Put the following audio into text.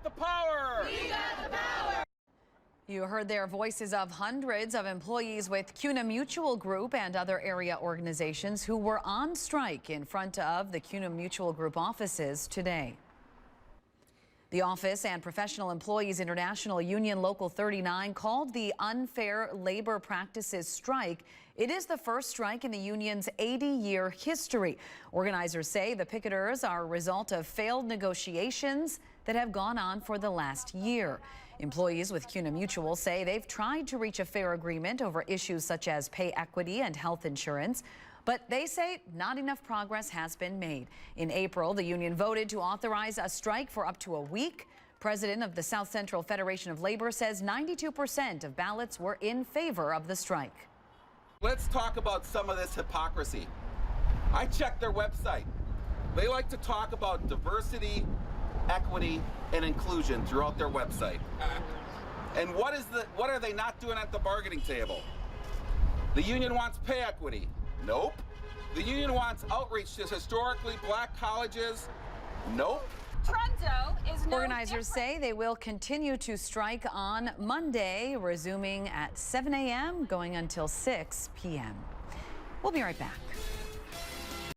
the power! We got the power! You heard their voices of hundreds of employees with CUNA Mutual Group and other area organizations who were on strike in front of the CUNA Mutual Group offices today. The Office and Professional Employees International Union Local 39 called the unfair labor practices strike. It is the first strike in the union's 80-year history. Organizers say the picketers are a result of failed negotiations that have gone on for the last year. Employees with CUNA Mutual say they've tried to reach a fair agreement over issues such as pay equity and health insurance, but they say not enough progress has been made. In April, the union voted to authorize a strike for up to a week. President of the South Central Federation of Labor says 92% of ballots were in favor of the strike. Let's talk about some of this hypocrisy. I checked their website. They like to talk about diversity, equity, and inclusion throughout their website. And what are they not doing at the bargaining table? The union wants pay equity. Nope. The union wants outreach to historically black colleges. Nope. Toronto is no Organizers say they will continue to strike on Monday, resuming at 7 a.m., going until 6 p.m. We'll be right back.